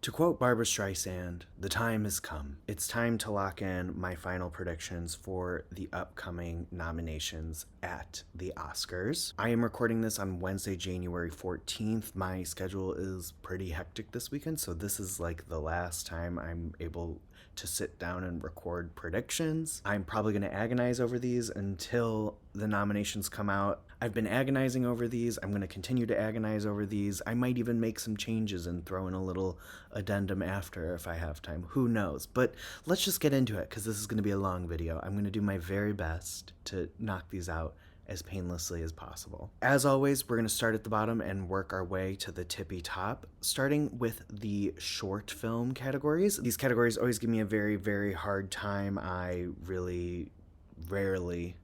To quote Barbra Streisand, the time has come. It's time to lock in my final predictions for the upcoming nominations at the Oscars. I am recording this on Wednesday, January 14th. My schedule is pretty hectic this weekend, so this is like the last time I'm able to sit down and record predictions. I'm probably going to agonize over these until the nominations come out. I've been agonizing over these. I'm going to continue to agonize over these. I might even make some changes and throw in a little addendum after if I have time. Who knows? But let's just get into it because this is going to be a long video. I'm going to do my very best to knock these out as painlessly as possible. As always, we're going to start at the bottom and work our way to the tippy top, starting with the short film categories. These categories always give me a very, very hard time. I really rarely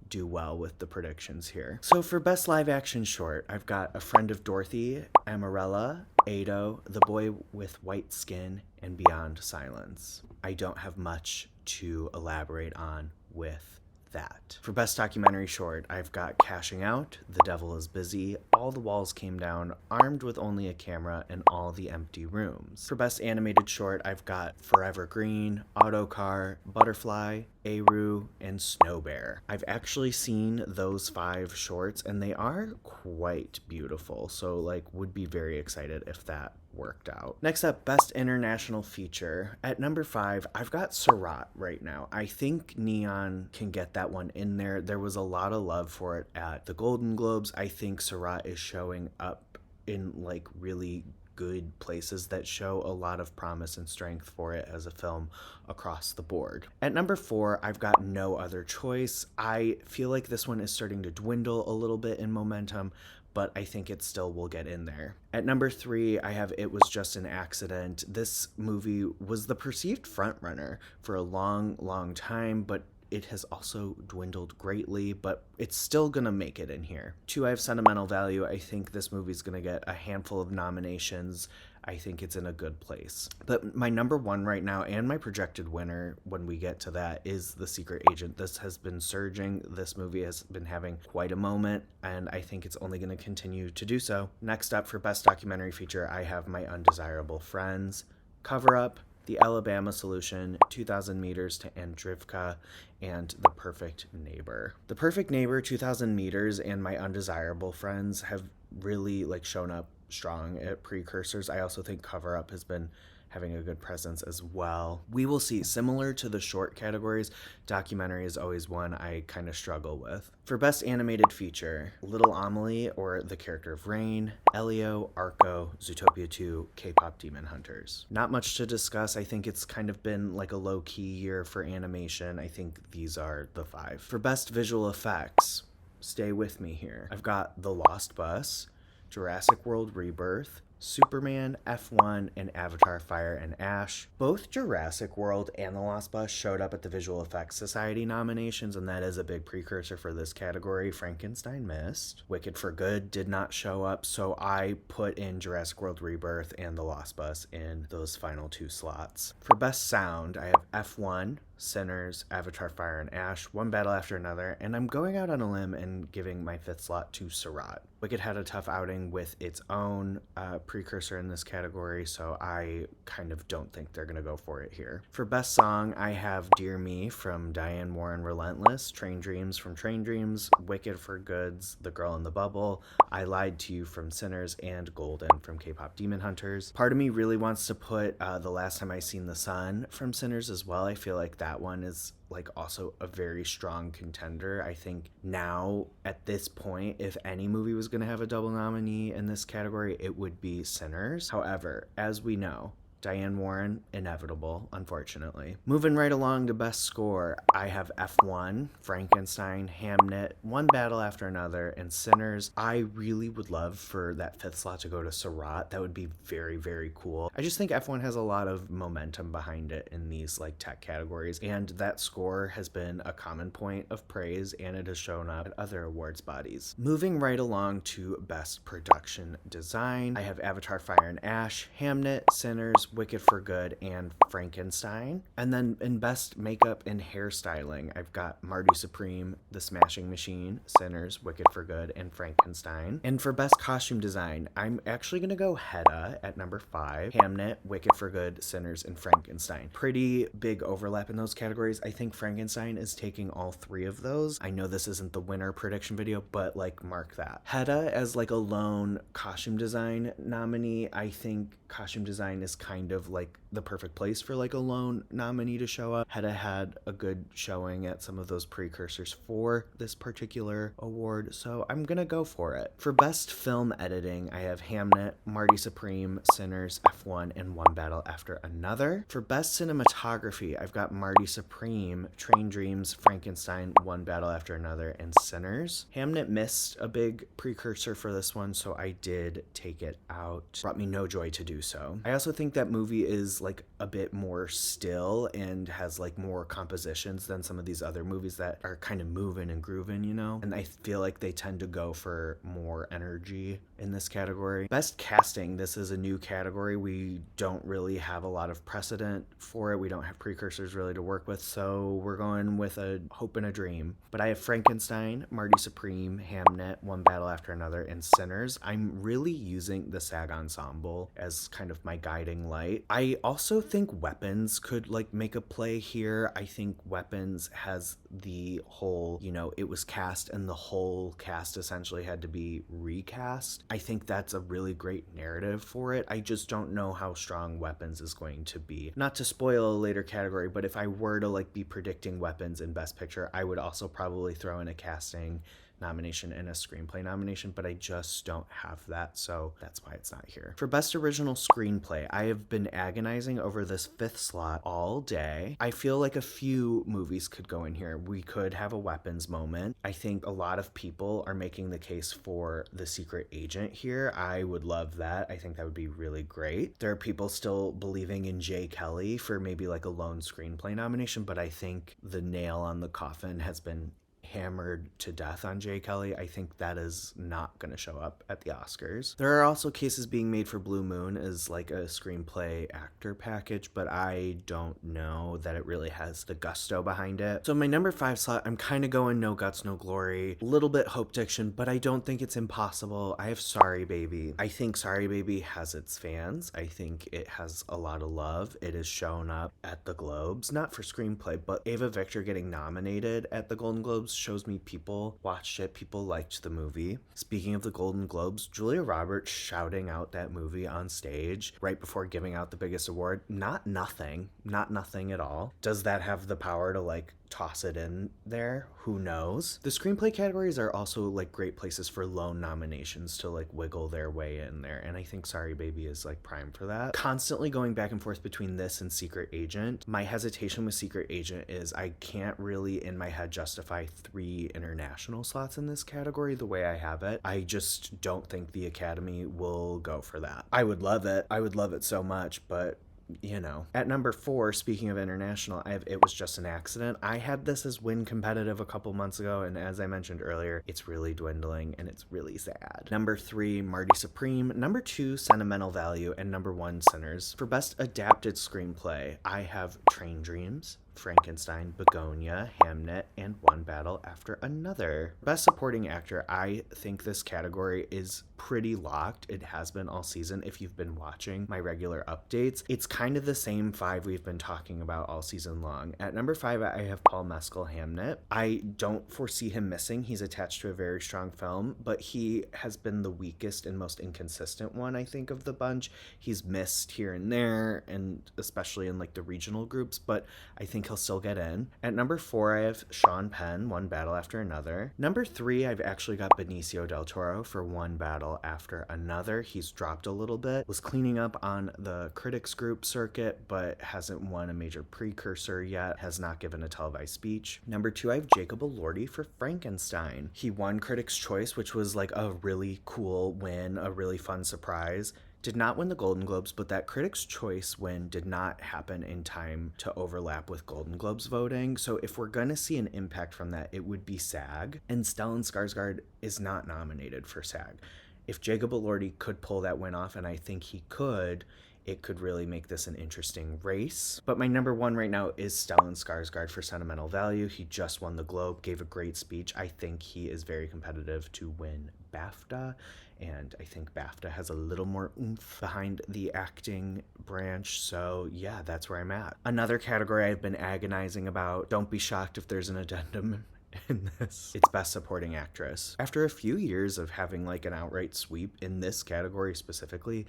do well with the predictions here. So for best live action short, I've got A Friend of Dorothy, Amarella, Ado, The Boy with White Skin, and Beyond Silence. I don't have much to elaborate on with that. For best documentary short, I've got Cashing Out, The Devil is Busy, All the Walls Came Down, Armed with Only a Camera, and All the Empty Rooms. For best animated short, I've got Forever Green, Autocar, Butterfly, Aru, and Snow Bear. I've actually seen those 5 shorts and they are quite beautiful, so would be very excited if that worked out. Next up, best international feature. At number 5, I've got Surat right now. I think Neon can get that one in there. There was a lot of love for it at the Golden Globes. I think Surat is showing up in really good places that show a lot of promise and strength for it as a film across the board. At number 4, I've got No Other Choice. I feel like this one is starting to dwindle a little bit in momentum, but I think it still will get in there. At number 3, I have It Was Just an Accident. This movie was the perceived frontrunner for a long, long time, but it has also dwindled greatly, but it's still gonna make it in here. 2, I have Sentimental Value. I think this movie's gonna get a handful of nominations. I think it's in a good place. But my number 1 right now, and my projected winner when we get to that, is The Secret Agent. This has been surging. This movie has been having quite a moment, and I think it's only going to continue to do so. Next up for Best Documentary Feature, I have My Undesirable Friends, Cover Up, The Alabama Solution, 2,000 Meters to Andrivka, and The Perfect Neighbor. The Perfect Neighbor, 2,000 Meters, and My Undesirable Friends have really shown up strong at precursors. I also think Cover Up has been having a good presence as well. We will see. Similar to the short categories, documentary is always one I kind of struggle with. For Best Animated Feature, Little Amelie or The Character of Rain, Elio, Arco, Zootopia 2, K-Pop Demon Hunters. Not much to discuss. I think it's kind of been a low-key year for animation. I think these are the 5. For Best Visual Effects, stay with me here. I've got The Lost Bus, Jurassic World Rebirth, Superman, F1, and Avatar Fire and Ash. Both Jurassic World and The Lost Bus showed up at the Visual Effects Society nominations, and that is a big precursor for this category. Frankenstein missed. Wicked for Good did not show up, so I put in Jurassic World Rebirth and The Lost Bus in those final 2 slots. For Best Sound, I have F1, Sinners, Avatar Fire and Ash, One Battle After Another, and I'm going out on a limb and giving my 5th slot to Surat. Wicked had a tough outing with its own precursor in this category, so I kind of don't think they're going to go for it here. For Best Song, I have Dear Me from Diane Warren Relentless, Train Dreams from Train Dreams, Wicked for Goods, The Girl in the Bubble, I Lied to You from Sinners, and Golden from K-Pop Demon Hunters. Part of me really wants to put The Last Time I Seen the Sun from Sinners as well. I feel like that one is also a very strong contender. I think now at this point, if any movie was going to have a double nominee in this category, it would be Sinners. However, as we know, Diane Warren, inevitable, unfortunately. Moving right along to Best Score, I have F1, Frankenstein, Hamnet, One Battle After Another, and Sinners. I really would love for that 5th slot to go to Surat. That would be very, very cool. I just think F1 has a lot of momentum behind it in these tech categories, and that score has been a common point of praise, and it has shown up at other awards bodies. Moving right along to Best Production Design, I have Avatar Fire and Ash, Hamnet, Sinners, Wicked for Good, and Frankenstein. And then in Best Makeup and Hairstyling, I've got Marty Supreme, The Smashing Machine, Sinners, Wicked for Good, and Frankenstein. And for Best Costume Design, I'm actually going to go Hedda at number 5, Hamnet, Wicked for Good, Sinners, and Frankenstein. Pretty big overlap in those categories. I think Frankenstein is taking all 3 of those. I know this isn't the winner prediction video, but like mark that. Hedda as like a lone costume design nominee, I think costume design is kind of like the perfect place for like a lone nominee to show up. Hedda had a good showing at some of those precursors for this particular award, so I'm gonna go for it. For Best Film Editing, I have Hamnet, Marty Supreme, Sinners, F1, and One Battle After Another. For Best Cinematography, I've got Marty Supreme, Train Dreams, Frankenstein, One Battle After Another, and Sinners. Hamnet missed a big precursor for this one, so I did take it out. Brought me no joy to do so. I also think that movie is like a bit more still and has like more compositions than some of these other movies that are kind of moving and grooving, you know? And I feel like they tend to go for more energy in this category. Best Casting, this is a new category. We don't really have a lot of precedent for it. We don't have precursors really to work with, so we're going with a hope and a dream. But I have Frankenstein, Marty Supreme, Hamnet, One Battle After Another, and Sinners. I'm really using the SAG Ensemble as kind of my guiding light. I also think Weapons could like make a play here. I think Weapons has the whole, you know, it was cast and the whole cast essentially had to be recast. I think that's a really great narrative for it. I just don't know how strong Weapons is going to be. Not to spoil a later category, but if I were to like be predicting Weapons in Best Picture, I would also probably throw in a casting nomination and a screenplay nomination, but I just don't have that, so that's why it's not here. For Best Original Screenplay, I have been agonizing over this 5th slot all day. I feel like a few movies could go in here. We could have a Weapons moment. I think a lot of people are making the case for The Secret Agent here. I would love that. I think that would be really great. There are people still believing in Jay Kelly for maybe like a lone screenplay nomination, but I think the nail on the coffin has been hammered to death on Jay Kelly. I think that is not going to show up at the Oscars. There are also cases being made for Blue Moon as like a screenplay actor package, but I don't know that it really has the gusto behind it. So my number 5 slot, I'm kind of going No Guts, No Glory, a little bit Hope Diction, but I don't think it's impossible. I have Sorry Baby. I think Sorry Baby has its fans. I think it has a lot of love. It has shown up at the Globes, not for screenplay, but Ava Victor getting nominated at the Golden Globes shows me people watched it, people liked the movie. Speaking of the Golden Globes, Julia Roberts shouting out that movie on stage right before giving out the biggest award, not nothing at all. Does that have the power to like toss it in there? Who knows? The screenplay categories are also like great places for lone nominations to like wiggle their way in there, and I think Sorry Baby is like prime for that. Constantly going back and forth between this and Secret Agent. My hesitation with Secret Agent is I can't really in my head justify 3 international slots in this category the way I have it. I just don't think the Academy will go for that. I would love it. I would love it so much, but you know. At number 4, speaking of international, I have It Was Just an Accident. I had this as win competitive a couple months ago, and as I mentioned earlier, it's really dwindling and it's really sad. Number 3, Marty Supreme. Number 2, Sentimental Value. And number 1, Sinners. For Best Adapted Screenplay, I have Train Dreams, Frankenstein, Begonia, Hamnet, and One Battle After Another. Best Supporting Actor, I think this category is pretty locked. It has been all season if you've been watching my regular updates. It's kind of the same 5 we've been talking about all season long. At number 5, I have Paul Mescal, Hamnet. I don't foresee him missing. He's attached to a very strong film, but he has been the weakest and most inconsistent one, I think, of the bunch. He's missed here and there, and especially in like the regional groups, but I think he'll still get in. At number 4, I have Sean Penn, One Battle After Another. Number 3, I've actually got Benicio del Toro for One Battle After Another. He's dropped a little bit, was cleaning up on the critics group circuit, but hasn't won a major precursor yet, has not given a televised speech. Number 2, I have Jacob Elordi for Frankenstein. He won Critics' Choice, which was like a really cool win, a really fun surprise. Did not win the Golden Globes, but that Critics' Choice win did not happen in time to overlap with Golden Globes voting. So if we're going to see an impact from that, it would be SAG. And Stellan Skarsgård is not nominated for SAG. If Jacob Elordi could pull that win off, and I think he could, it could really make this an interesting race. But my number one right now is Stellan Skarsgård for Sentimental Value. He just won the Globe, gave a great speech. I think he is very competitive to win BAFTA, and I think BAFTA has a little more oomph behind the acting branch. So yeah, that's where I'm at. Another category I've been agonizing about, don't be shocked if there's an addendum in this, it's Best Supporting Actress. After a few years of having like an outright sweep in this category specifically,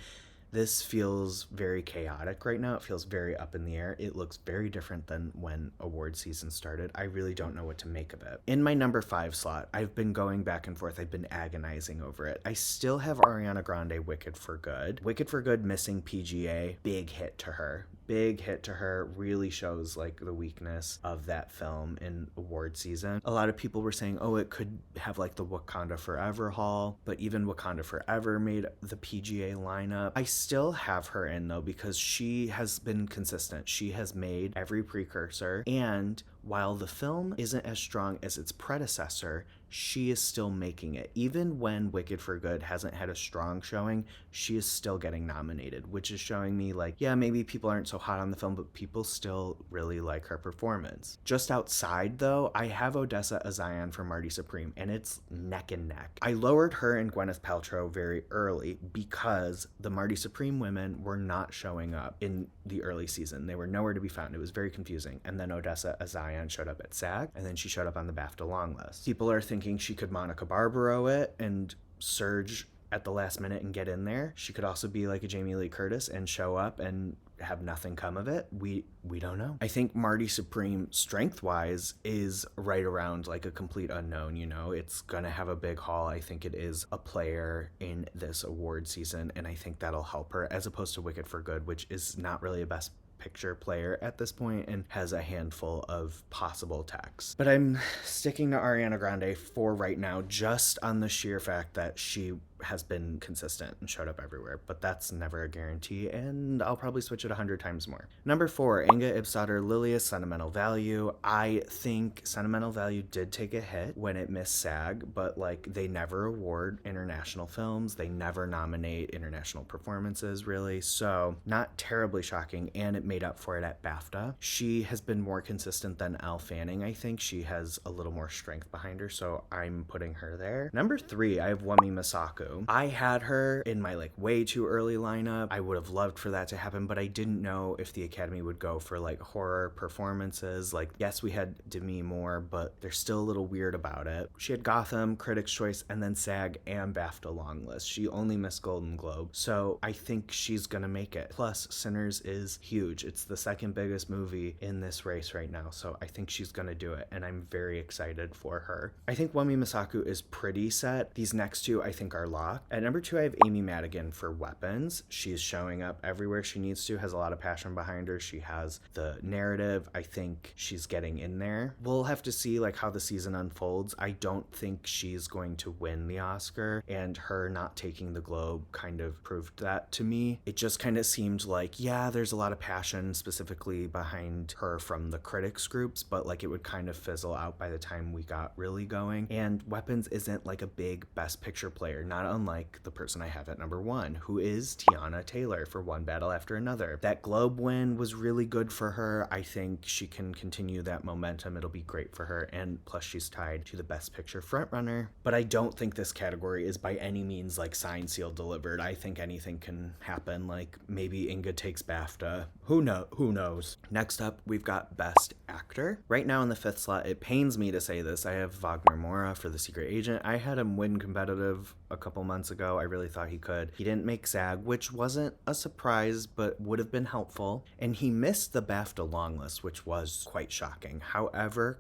this feels very chaotic right now. It feels very up in the air. It looks very different than when award season started. I really don't know what to make of it. In my number 5 slot, I've been going back and forth. I've been agonizing over it. I still have Ariana Grande, Wicked for Good. Wicked for Good missing PGA, big hit to her. Big hit to her, really shows like the weakness of that film in award season. A lot of people were saying, oh, it could have like the Wakanda Forever haul, but even Wakanda Forever made the PGA lineup. I still have her in though, because she has been consistent. She has made every precursor, and while the film isn't as strong as its predecessor, she is still making it. Even when Wicked for Good hasn't had a strong showing, she is still getting nominated, which is showing me like, yeah, maybe people aren't so hot on the film, but people still really like her performance. Just outside though, I have Odessa Azion for Marty Supreme, and it's neck and neck. I lowered her and Gwyneth Paltrow very early because the Marty Supreme women were not showing up in the early season. They were nowhere to be found. It was very confusing. And then Odessa Azion showed up at SAG, and then she showed up on the BAFTA long list. People are thinking she could Monica Barbaro it and surge at the last minute and get in there. She could also be like a Jamie Lee Curtis and show up and have nothing come of it. We don't know. I think Marty Supreme, strength-wise, is right around like a complete unknown, you know? It's gonna have a big haul. I think it is a player in this award season, and I think that'll help her, as opposed to Wicked for Good, which is not really a best picture player at this point and has a handful of possible techs. But I'm sticking to Ariana Grande for right now, just on the sheer fact that she has been consistent and showed up everywhere, but that's never a guarantee, and I'll probably switch it 100 times more. Number 4, Inga Ibsdottir Lilias, Sentimental Value. I think Sentimental Value did take a hit when it missed SAG, but like they never award international films, they never nominate international performances really, so not terribly shocking, and it made up for it at BAFTA. She has been more consistent than Elle Fanning. I think she has a little more strength behind her, so I'm putting her there. Number 3, I have Wumi Masaku. I had her in my like way too early lineup. I would have loved for that to happen, but I didn't know if the Academy would go for like horror performances. Like, yes, we had Demi Moore, but they're still a little weird about it. She had Gotham, Critics' Choice, and then SAG and BAFTA long list. She only missed Golden Globe, so I think she's gonna make it. Plus, Sinners is huge. It's the second biggest movie in this race right now, so I think she's gonna do it, and I'm very excited for her. I think Wumi Masaku is pretty set. These next two I think are locked. At number 2, I have Amy Madigan for Weapons. She's showing up everywhere she needs to, has a lot of passion behind her. She has the narrative. I think she's getting in there. We'll have to see like how the season unfolds. I don't think she's going to win the Oscar, and her not taking the Globe kind of proved that to me. It just kind of seemed like, yeah, there's a lot of passion specifically behind her from the critics groups, but like it would kind of fizzle out by the time we got really going. And Weapons isn't like a big Best Picture player, not unlike the person I have at number 1, who is Tiana Taylor for One Battle After Another. That Globe win was really good for her. I think she can continue that momentum. It'll be great for her, and plus she's tied to the Best Picture frontrunner. But I don't think this category is by any means like signed, sealed, delivered. I think anything can happen. Like maybe Inga takes BAFTA. Who knows? Next up, we've got Best Actor. Right now in the 5th slot, it pains me to say this, I have Wagner Moura for The Secret Agent. I had him win competitive a couple months ago. I really thought he could. He didn't make SAG, which wasn't a surprise, but would have been helpful. And he missed the BAFTA long list, which was quite shocking. However,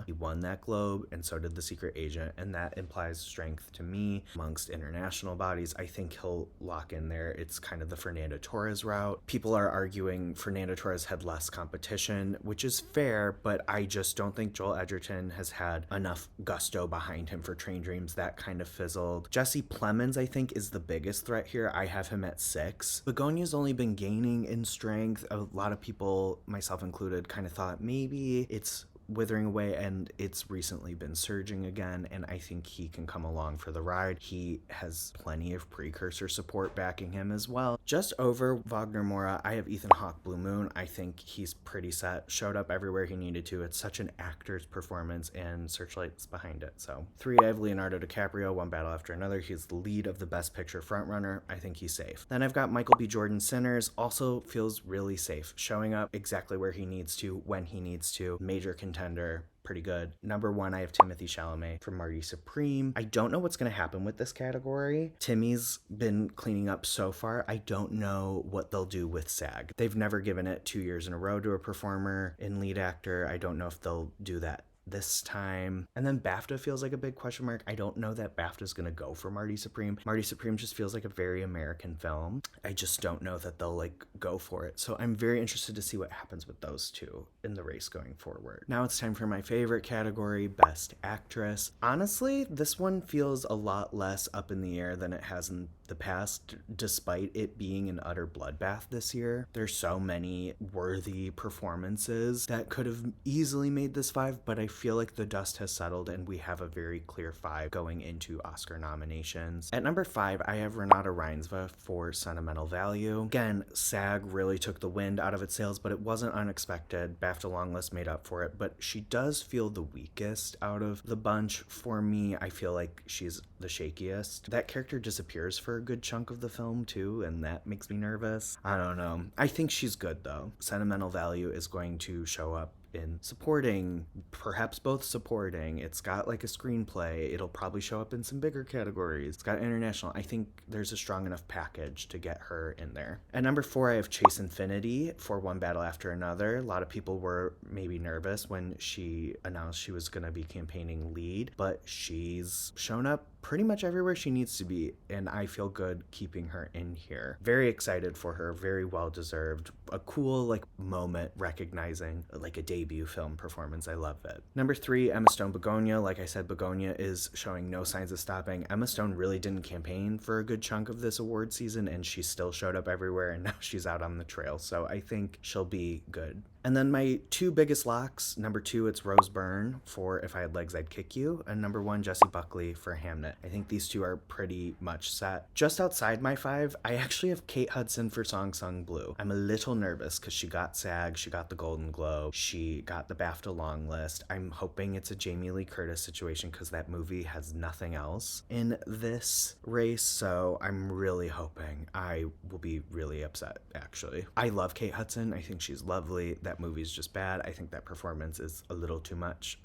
he won that Globe, and so did The Secret Agent, and that implies strength to me amongst international bodies. I think he'll lock in there. It's kind of the Fernando Torres route. People are arguing Fernando Torres had less competition, which is fair, but I just don't think Joel Edgerton has had enough gusto behind him for Train Dreams. That kind of fizzled. Jesse Plemons, I think, is the biggest threat here. I have him at 6. Begonia's only been gaining in strength. A lot of people, myself included, kind of thought maybe it's withering away, and it's recently been surging again, and I think he can come along for the ride. He has plenty of precursor support backing him as well. Just over Wagner Moura, I have Ethan Hawke Blue Moon. I think he's pretty set, showed up everywhere he needed to. It's such an actor's performance, and Searchlight's behind it. So 3, I have Leonardo DiCaprio, One Battle After Another. He's the lead of the Best Picture frontrunner. I think he's safe. Then I've got Michael B. Jordan, Sinners. Also feels really safe, showing up exactly where he needs to, when he needs to. Major contender, pretty good. Number 1, I have Timothée Chalamet for Marty Supreme. I don't know what's going to happen with this category. Timmy's been cleaning up so far. I don't know what they'll do with SAG. They've never given it 2 years in a row to a performer in lead actor. I don't know if they'll do that this time. And then BAFTA feels like a big question mark. I don't know that BAFTA's gonna go for Marty Supreme. Marty Supreme just feels like a very American film. I just don't know that they'll go for it. So I'm very interested to see what happens with those two in the race going forward. Now it's time for my favorite category, Best Actress. Honestly, this one feels a lot less up in the air than it has in the past, despite it being an utter bloodbath this year. There's so many worthy performances that could have easily made this 5, but I feel like the dust has settled and we have a very clear 5 going into Oscar nominations. At number 5, I have Renata Reinsve for Sentimental Value. Again, SAG really took the wind out of its sails, but it wasn't unexpected. BAFTA longlist made up for it, but she does feel the weakest out of the bunch. For me, I feel like she's the shakiest. That character disappears for a good chunk of the film too, and that makes me nervous. I don't know. I think she's good though. Sentimental Value is going to show up in supporting, perhaps both supporting. It's got a screenplay. It'll probably show up in some bigger categories. It's got international. I think there's a strong enough package to get her in there. At number 4, I have Chase Infinity for One Battle After Another. A lot of people were maybe nervous when she announced she was going to be campaigning lead, but she's shown up pretty much everywhere she needs to be, and I feel good keeping her in here. Very excited for her, very well deserved. A cool moment recognizing a debut film performance. I love it. Number 3, Emma Stone Begonia. Like I said, Begonia is showing no signs of stopping. Emma Stone really didn't campaign for a good chunk of this award season, and she still showed up everywhere, and now she's out on the trail, so I think she'll be good. And then my 2 biggest locks, number 2, it's Rose Byrne for If I Had Legs, I'd Kick You, and number 1, Jessie Buckley for Hamnet. I think these 2 are pretty much set. Just outside my 5, I actually have Kate Hudson for Song Sung Blue. I'm a little nervous because she got SAG, she got the Golden Globe, she got the BAFTA long list. I'm hoping it's a Jamie Lee Curtis situation because that movie has nothing else in this race, so I'm really hoping. I will be really upset, actually. I love Kate Hudson. I think she's lovely. That movie's just bad. I think that performance is a little too much.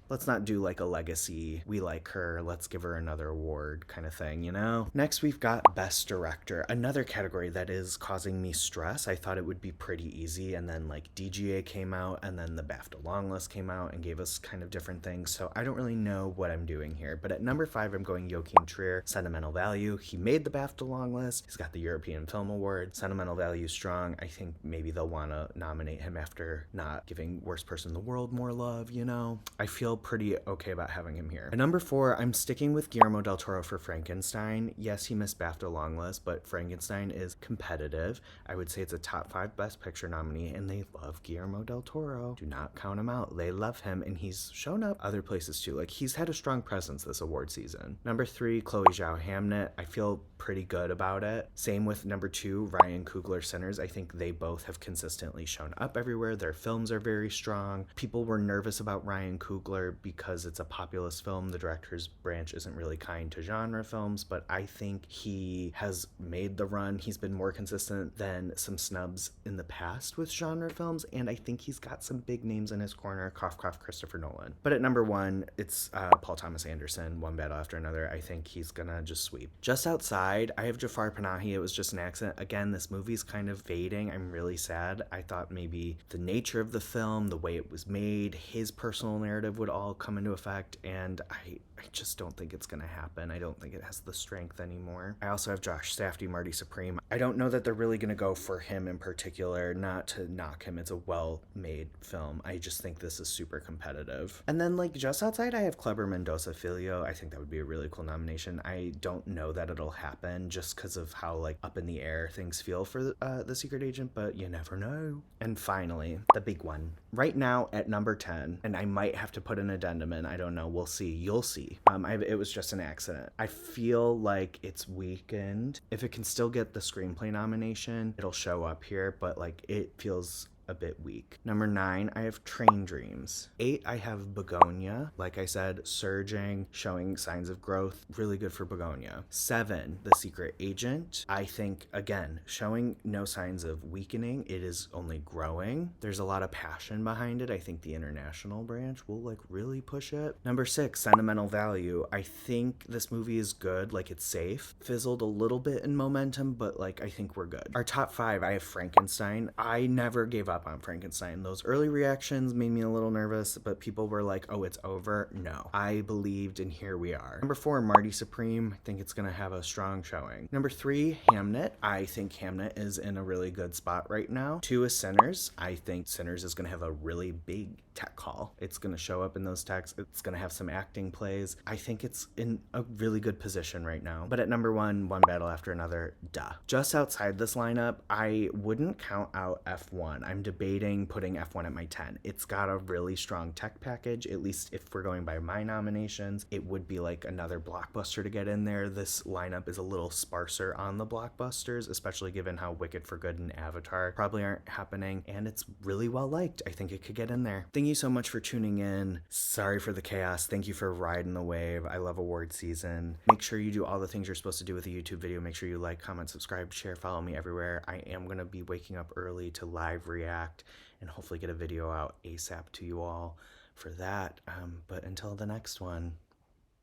Let's not do a legacy, we like her, let's give her another award kind of thing, you know? Next, we've got Best Director, another category that is causing me stress. I thought it would be pretty easy, and then DGA came out, and then the BAFTA long list came out and gave us kind of different things, so I don't really know what I'm doing here. But at number 5, I'm going Joachim Trier, Sentimental Value. He made the BAFTA long list. He's got the European Film Award. Sentimental Value strong. I think maybe they'll want to nominate him after not giving Worst Person in the World more love, you know? I feel pretty okay about having him here. At number 4, I'm sticking with Guillermo del Toro for Frankenstein. Yes, he missed BAFTA long list, but Frankenstein is competitive. I would say it's a top 5 Best Picture nominee, and they love Guillermo del Toro. Do not count him out. They love him, and he's shown up other places too. He's had a strong presence this award season. Number 3, Chloe Zhao Hamnet. I feel pretty good about it. Same with number 2, Ryan Coogler Sinners. I think they both have consistently shown up everywhere. Their films are very strong. People were nervous about Ryan Coogler because it's a populist film. The director's branch isn't really kind to genre films, but I think he has made the run. He's been more consistent than some snubs in the past with genre films, and I think he's got some big names in his corner. Cough, cough, Christopher Nolan. But at number 1, it's Paul Thomas Anderson, One Battle After Another. I think he's gonna just sweep. Just outside, I have Jafar Panahi. It was just an accident. Again, this movie's kind of fading. I'm really sad. I thought maybe the nature of the film, the way it was made, his personal narrative would all come into effect, and I just don't think it's gonna happen. I don't think it has the strength anymore. I also have Josh Safdie, Marty Supreme. I don't know that they're really gonna go for him in particular, not to knock him. It's a well-made film. I just think this is super competitive. And then just outside, I have Kleber Mendoza Filho. I think that would be a really cool nomination. I don't know that it'll happen just because of how up in the air things feel for The Secret Agent, but you never know. And finally, the big one. Right now at number 10, and I might have to put an addendum in, I don't know, we'll see, you'll see. It was just an accident. I feel like it's weakened. If it can still get the screenplay nomination, it'll show up here, but like it feels a bit weak. Number 9, I have Train Dreams. 8, I have Begonia. Like I said, surging, showing signs of growth. Really good for Begonia. 7, The Secret Agent. I think, again, showing no signs of weakening. It is only growing. There's a lot of passion behind it. I think the international branch will like really push it. Number 6, Sentimental Value. I think this movie is good. Like it's safe. Fizzled a little bit in momentum, but like I think we're good. Our top 5, I have Frankenstein. I never gave up on Frankenstein. Those early reactions made me a little nervous, but people were like, oh, it's over. No, I believed, and here we are. Number 4, Marty Supreme. I think it's gonna have a strong showing. Number 3, Hamnet. I think Hamnet is in a really good spot right now. 2 is Sinners. I think Sinners is gonna have a really big tech call. It's gonna show up in those techs. It's gonna have some acting plays. I think it's in a really good position right now. But at number 1, One Battle After Another, duh. Just outside this lineup, I wouldn't count out F1. I'm debating putting F1 at my 10. It's got a really strong tech package, at least if we're going by my nominations. It would be like another blockbuster to get in there. This lineup is a little sparser on the blockbusters, especially given how Wicked for Good and Avatar probably aren't happening, and it's really well liked. I think it could get in there. Thank you so much for tuning in. Sorry for the chaos. Thank you for riding the wave. I love award season. Make sure you do all the things you're supposed to do with a YouTube video. Make sure you like, comment, subscribe, share, follow me everywhere. I am going to be waking up early to live react and hopefully get a video out ASAP to you all for that. But until the next one,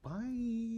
bye.